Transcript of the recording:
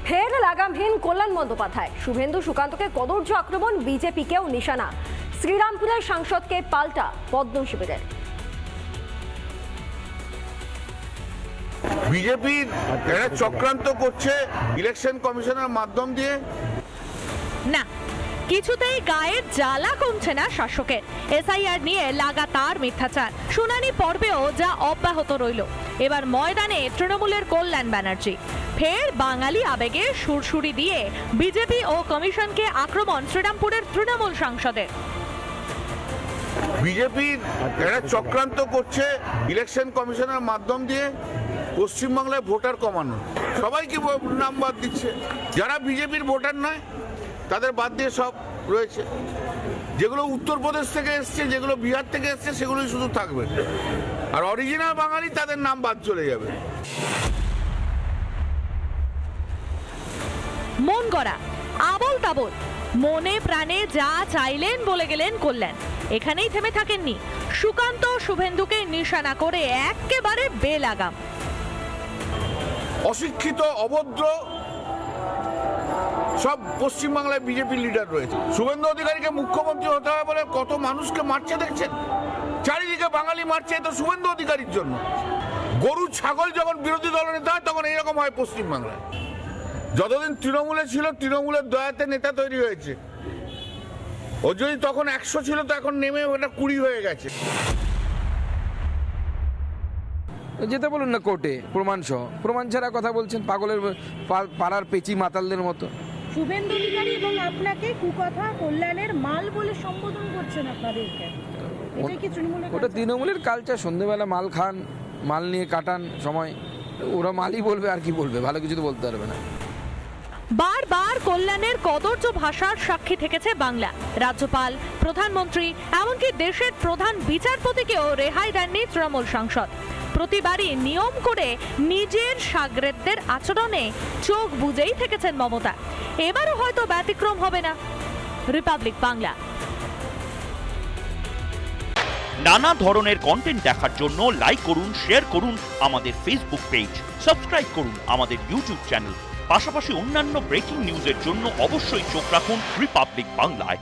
ফের লাগামহীন কল্যাণ বন্দ্যোপাধ্যায়। শুভেন্দু সুকান্তকে কদর্য আক্রমণ, বিজেপিকেও নিশানা। শ্রীরামপুরের সাংসদকে পাল্টা পদ্ম শিবিরের। বিজেপি চক্রান্ত করছে ইলেকশন কমিশনের মাধ্যম দিয়ে। না, কিছুতেই গায়ের জ্বালা কমছে না শাসকের। এসআইআর নিয়ে লাগাতার মিথ্যাচার, শুনানি পর্বেও যা অব্যাহত রইল। এবার ময়দানে তৃণমূলের কল্যাণ ব্যানার্জি। ফের বাঙালি আবেগে সুরসুরি দিয়ে বিজেপি ও কমিশনকে আক্রমণ শ্রীরামপুরের তৃণমূল সাংসদের। বিজেপি চক্রান্ত করছে ইলেকশন কমিশনের মাধ্যম দিয়ে পশ্চিমবাংলায় ভোটার কমানো। সবাইকে নাম বাদ দিচ্ছে, যারা বিজেপির ভোটার নয় তাদের বাদ দিয়ে সব রয়েছে। যেগুলো উত্তরপ্রদেশ থেকে এসছে, যেগুলো বিহার থেকে এসছে, সেগুলোই শুধু থাকবে। আর অরিজিনাল বাঙালি তাদের নাম বাদ চলে যাবে। মন গড়া, আবল তাবল, মনে প্রাণে যা চাইলেন বলে গেলেন কল্যাণ। এখানেই থেমে থাকেননি, সুকান্ত শুভেন্দুকে নিশানা করে একেবারে বেলাগাম। অশিক্ষিত, অভদ্র সব পশ্চিমবাংলায় বিজেপি লিডার রয়েছে। শুভেন্দু অধিকারীকে মুখ্যমন্ত্রী হতে হবে বলে কত মানুষকে মারছে দেখছেন। চারিদিকে বাঙালি মারছে, তো শুভেন্দু অধিকারীর জন্য। গরু ছাগল যখন বিরোধী দলনেতা হয় তখন এইরকম হয় পশ্চিমবাংলায়। যতদিন তৃণমূলে ছিল, তৃণমূলের দয়াতে নেতা তৈরি হয়েছে। ও যদি তখন 100 ছিল, তো এখন নেমে ওটা 20 হয়ে গেছে। যেতে বলুন না কোর্টে, প্রমাণ সহ। প্রমাণ ছাড়া কথা বলছেন পাগলের পাড়ার পেচি মাতালদের মতো। শুভেন্দু অধিকারী এবং আপনাকে কুকথা কল্যাণের মাল বলে সম্বোধন করছেন আপনাদেরকে। এটাই কি তৃণমূলের? ওটা তৃণমূলের কালচার। সন্ধ্যেবেলা মাল খান, মাল নিয়ে কাটান সময়। ওরা মালই বলবে, আর কি বলবে, ভালো কিছু তো বলতে পারবে না। বারবার কল্যাণের কদর্য ভাষার সাক্ষী থেকেছে বাংলা। রাজ্যপাল, প্রধানমন্ত্রী, এমনকি দেশের প্রধান বিচারপতিকেও রেহাই দেননি তৃণমূল সাংসদ। প্রতিবারই নিয়ম করে নিজের সাগরেদদের আচরণে চোখ বুজেই থেকেছেন মমতা। এবারও হয়তো ব্যতিক্রম হবে না। রিপাবলিক বাংলা। নানা ধরনের কন্টেন্ট দেখার জন্য লাইক করুন, শেয়ার করুন আমাদের ফেসবুক পেজ, সাবস্ক্রাইব করুন আমাদের ইউটিউব চ্যানেল। পাশাপাশি অন্যান্য ব্রেকিং নিউজের জন্য অবশ্যই চোখ রাখুন রিপাবলিক বাংলায়।